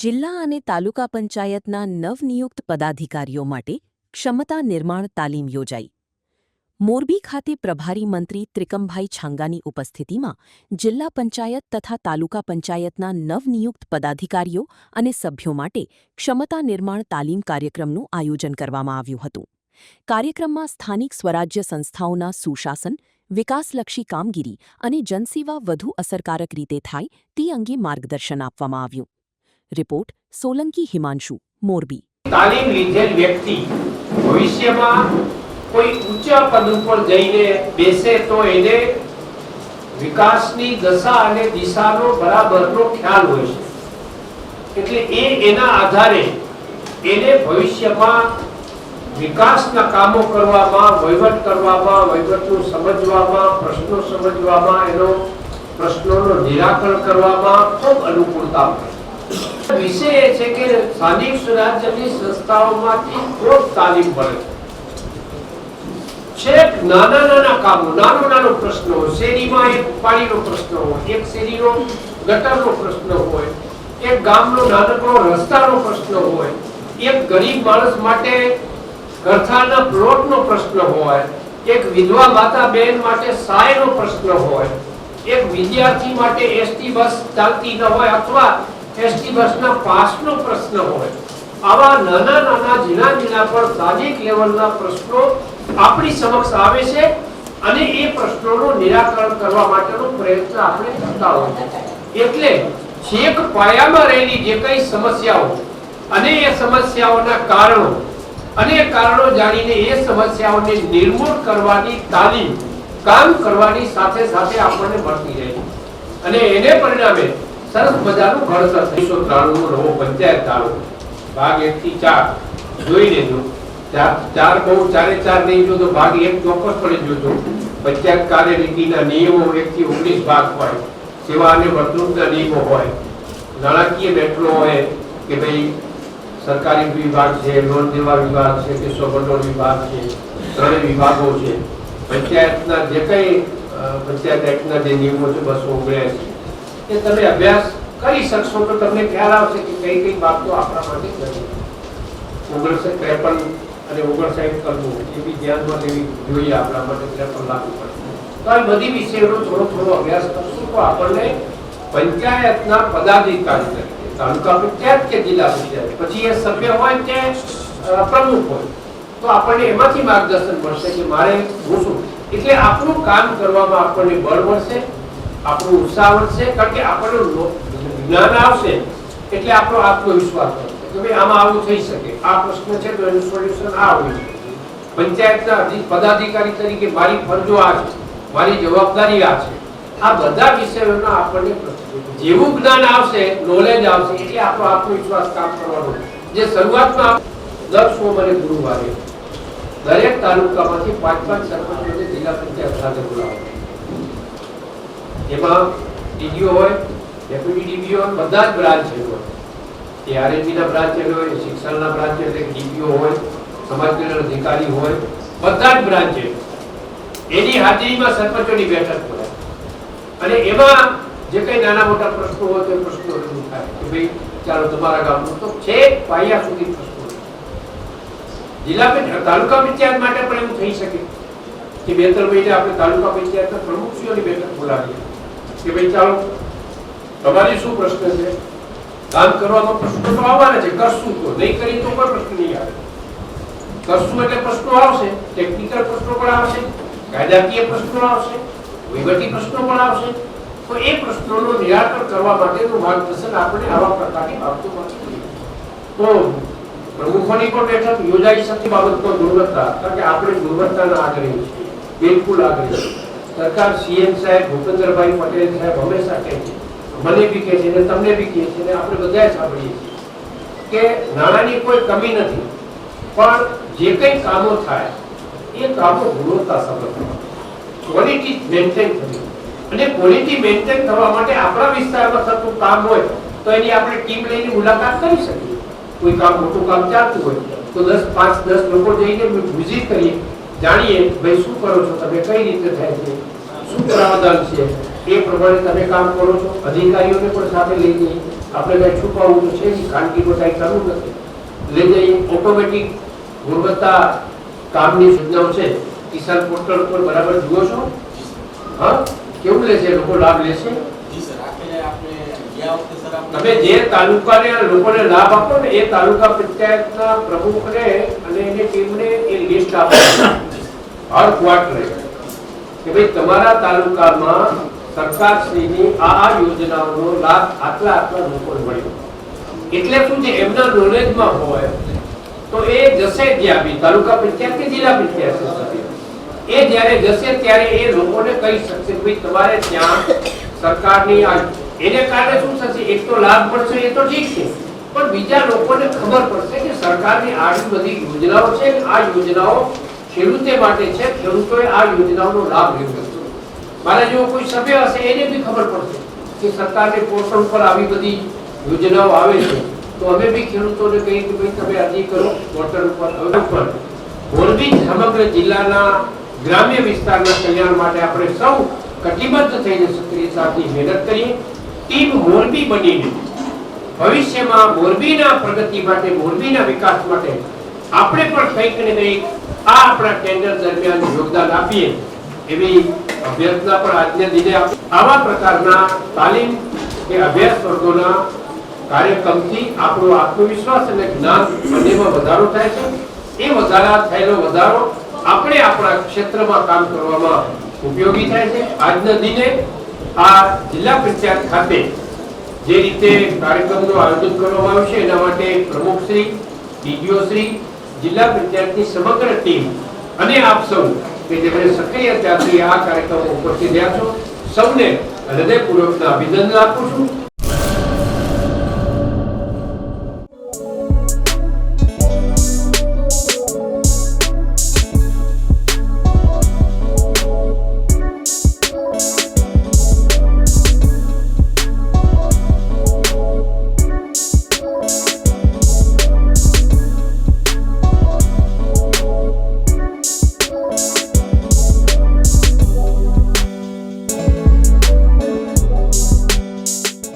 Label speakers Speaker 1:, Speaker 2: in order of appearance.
Speaker 1: જિલ્લા અને તાલુકા પંચાયતના નવનિયુક્ત પદાધિકારીઓ માટે ક્ષમતા નિર્માણ તાલીમ યોજાઈ. મોરબી ખાતે પ્રભારી મંત્રી ત્રિકમભાઈ છાંગાની ઉપસ્થિતિમાં જિલ્લા પંચાયત તથા તાલુકા પંચાયતના નવનિયુક્ત પદાધિકારીઓ અને સભ્યો માટે ક્ષમતા નિર્માણ તાલીમ કાર્યક્રમનું આયોજન કરવામાં આવ્યું હતું. કાર્યક્રમમાં સ્થાનિક સ્વરાજ્ય સંસ્થાઓના સુશાસન, વિકાસલક્ષી કામગીરી અને જનસેવા વધુ અસરકારક રીતે થાય તે અંગે માર્ગદર્શન આપવામાં આવ્યું. રિપોર્ટ સોલંકી હિમાંશુ, મોરબી.
Speaker 2: તાલીમ લીધેલ વ્યક્તિ ભવિષ્યમાં કોઈ ઊંચા પદ ઉપર જઈને બેસે તો એને વિકાસની દશા અને દિશાનો બરાબરનો ખ્યાલ હોય છે. એટલે એના આધારે એને ભવિષ્યમાં વિકાસના કામો કરવામાં, વહીવટ કરવામાં, વહીવટનું સમજવામાં, પ્રશ્નો સમજવામાં, એનો પ્રશ્નોનું નિરાકરણ કરવામાં ખૂબ અનુકૂળતા મળે. વિષય એ છે કે સ્થાનિક સ્વરાજ્યની સંસ્થાઓમાંથી ખૂબ તાલીમ મળે છે. નાના કામો, નાનો પ્રશ્ન હોય, શેરીમાં એક પાણીનો પ્રશ્ન હોય, એક શેરીનો ગટરનો પ્રશ્ન હોય, એક ગામનો નાનકડો રસ્તાનો પ્રશ્ન હોય, એક ગરીબ માણસ માટે ઘરથાના પ્લોટનો પ્રશ્ન હોય, એક વિધવા માતા બહેન માટે સહાયનો પ્રશ્ન હોય, એક વિદ્યાર્થી માટે એસટી બસ ચાલતી ન હોય અથવા એસટી બસના પાસનો પ્રશ્ન હોય. આવા નાના ઝીણા પર સ્થાનિક લેવલના પ્રશ્નો આપણી સમક્ષ આવે છે અને એ પ્રશ્નોનું નિરાકરણ કરવા માટેનો પ્રયત્ન આપણે કરતા હોઈએ. એટલે છેક પાયામાં રહેલી જે કઈ સમસ્યાઓ અને એ સમસ્યાઓના કારણો અને કારણો જાણીને એ સમસ્યાઓને નિર્મૂળ કરવાની તાલીમ કામ કરવાની સાથે સાથે આપણને મળતી રહે અને એને પરિણામે સરસ મજાનું ઘડતર. 1993 નો નવો પંચાયત ધારો ભાગ 1 થી 4 જોઈ લેજો. ચાર બહુ ચારે નહીં જો તો ભાગ 1 ચોક્કસપણે જોજો. પંચાયત કાર્યરીતિના નિયમો 1 થી 19 ભાગ હોય, સેવા અને વર્તણૂકના નિયમો હોય, નાણાકીય મેટલો હોય કે ભાઈ સરકારી વિભાગ છે, લોન દેવા વિભાગ છે કે સ્વભંડોળ વિભાગ છે, ત્રણેય વિભાગો છે. પંચાયતના જે કઈ પંચાયત એક્ટના જે નિયમો છે 279 એ તમે અભ્યાસ કરી શકશો તો તમને ખ્યાલ આવશે કે કઈ કઈ બાબતો આપણા માટે નથી. 5953 અને 59 કરવું એ બી ધ્યાનમાં લેવી જોઈએ આપણા માટે. 53 લાગુ પડે તો આ બધી વિષયોનો થોડો અભ્યાસ કરશું તો આપણને પંચાયતના પદાધિકારી તરીકે તાલુકા પંચાયત કે જિલ્લા પંચાયત પછી એ સભ્ય હોય કે પ્રમુખ હોય તો આપણને એમાંથી માર્ગદર્શન મળશે કે મારે હું શું. એટલે આપણું કામ કરવામાં આપણને બળ મળશે, આપણો ઉત્સાહ વધશે, કારણ કે આપણને જ્ઞાન આવશે એટલે આપણો આત્મવિશ્વાસ વધશે કે ભાઈ આમાં આવું થઈ શકે, આ પ્રશ્ન છે તો એનું સોલ્યુશન આ હોવું જોઈએ. પંચાયતના પદાધિકારી તરીકે મારી ફરજો આ છે, મારી જવાબદારી આ છે. આ બધા વિષયોના આપણને જેવું જ્ઞાન આવશે, નોલેજ આવશે એટલે આપણો આત્મવિશ્વાસ કામ કરવાનો. જે શરૂઆતમાં દર સોમવારે ગુરુવારે દરેક તાલુકામાંથી 5 સરપંચોને જિલ્લા પંચાયત સાથે બોલાવો. એમાં ડીડીઓ હોય, ડેપ્યુટી ડીડીઓ બધા જ બ્રાન્ચ હોય. એ આરએનબીના બ્રાન્ચ હોય, શિક્ષણના બ્રાન્ચ એટલે ડીપીઓ હોય, સમાજ કલ્યાણ અધિકારી હોય, બધા જ બ્રાન્ચ એની હાજરીમાં સરપંચોની બેઠક બોલાય અને એમાં જે કઈ નાના મોટા પ્રશ્નો હોય તો પ્રશ્નો રજૂ થાય કે ભાઈ ચાલો તમારા ગામનું તો છે પાયા સુધી પ્રશ્નો. જિલ્લા તાલુકા પંચાયત માટે પણ એવું થઈ શકે કે 2-3 મહિને આપણે તાલુકા પંચાયતના પ્રમુખશ્રીઓની બેઠક બોલાવીએ કે ભાઈ ચાલો તમારી શું પ્રશ્ન છે, કામ કરવામાં પ્રશ્નો તો આવવાના છે, કરશું તો, નહીં કરી તો કોઈ પ્રશ્ન નહીં આવે. કરશું એટલે પ્રશ્નો આવશે, ટેકનિકલ પ્રશ્નો પણ આવશે, કાયદાકીય પ્રશ્નો આવશે, વહીવટી પ્રશ્નો પણ આવશે. તો એ પ્રશ્નોનું નિરાકરણ કરવા માટેનું માર્ગદર્શન આપણે આવા પ્રકારની બાબતોમાં તો પ્રમુખોની પણ બેઠક યોજાઈ શકે. બાબતનો ગુણવત્તા, કારણ કે આપણે ગુણવત્તાના આગ્રહી છીએ, બિલકુલ આગ્રહી. સરકાર સીએમ સાહેબ ભૂપેન્દ્રભાઈ પટેલ સાહેબ હંમેશા કહે છે, મને બી કહે છે ને તમને બી કહે છે ને આપણે બધાએ સાંભળીએ છીએ કે નાણાંની કોઈ કમી નથી, પણ જે કંઈ કામો થાય એ કામો ગુણવત્તા સભર, ક્વોલિટી મેન્ટેન કરવી. અને ક્વોલિટી મેન્ટેન કરવા માટે આપણા વિસ્તારમાં થતું કામ હોય તો એની આપણે ટીમ લઈને મુલાકાત કરી શકીએ. કોઈ કામ મોટું કામ ચાલતું હોય તો 5-10 લોકો જઈને વિઝિટ કરીએ, જાણીએ ભાઈ શું કરો છો તમે, કઈ રીતે થાય છે, શું પ્રાવધાન છે, એ પ્રમાણે તમે કામ કરો છો. અધિકારીઓને પણ સાથે લઈ જઈએ આપણે કઈ છુપાવવું તો છે નહીં, ખાનગીમાં કઈ કરવું નથી. લઈ જઈએ ઓટોમેટિક ગુણવત્તા કામની સૂચનાઓ છે કિસાન પોર્ટલ પર બરાબર જુઓ છો? હા, કેવું લેશે લોકો, લાભ લેશે? તમે જે તાલુકાને લોકોને લાભ આપો ને એ તાલુકા પંચાયતના પ્રમુખને અને એની ટીમને એ લિસ્ટ આપો હર ક્વાર્ટરે કે ભાઈ તમારા તાલુકામાં સરકારશ્રીની આ યોજનાઓનો લાભ આટલા આટલા લોકોને મળ્યો. એટલે શું છે, એમના નોલેજમાં હોય તો એ જશે જ્યાં બી તાલુકા પંચાયત કે જિલ્લા પંચાયત એ જ્યારે જશે ત્યારે એ લોકોને કહી શકશે કે ભાઈ તમારે ત્યાં સરકારની આ, એને કારણે શું થશે, એક તો લાભ મળશે એ તો ઠીક છે, પણ બીજા લોકોને ખબર પડશે કે સરકારની આવી બધી યોજનાઓ છે, આ યોજનાઓ ખેડૂતે માટે છે, ખેડૂતોએ આ યોજનાઓનો લાભ લેવો જોઈએ. મારા જેવો કોઈ સભ્ય હશે એને બી ખબર પડશે કે સરકારની પોર્ટલ પર આવી બધી યોજનાઓ આવે છે, તો અમે બી ખેડૂતોને કહીએ કે ભાઈ તમે અરજી કરો પોર્ટલ ઉપર. મોરબી સમગ્ર જિલ્લાના ગ્રામ્ય વિસ્તારના કલ્યાણ માટે આપણે સૌ કટિબદ્ધ થઈને સક્રિયતાથી મહેનત કરીએ. ટીમ મોરબી બનીને ભવિષ્યમાં મોરબીના પ્રગતિ માટે, મોરબીના વિકાસ માટે આપણે પણ કંઈક ને કંઈક આ આપણા ટેન્ડર દરમિયાન યોગદાન આપીએ એવી અભ્યર્થના પણ આજના દિને આવા પ્રકારના તાલીમ કે અભ્યાસ વર્ગોના કાર્યક્રમથી આપણો આત્મવિશ્વાસ અને જ્ઞાન બંનેમાં વધારો થાય છે. એ થયેલો વધારો આપણે આપણા ક્ષેત્રમાં કામ કરવામાં ઉપયોગી થાય છે. આજના દિને આ જિલ્લા પંચાયત ખાતે જે રીતે કાર્યક્રમનું આયોજન કરવામાં આવ્યું છે એના માટે પ્રમુખશ્રી, ડીડીઓશ્રી, જિલ્લા પંચાયતની સમગ્ર ટીમ અને આપ સૌ કે જેમણે સક્રિયતાથી આ કાર્યક્રમ ઉપસ્થિત રહ્યા છો, સૌને હૃદયપૂર્વકના અભિનંદન આપું છું.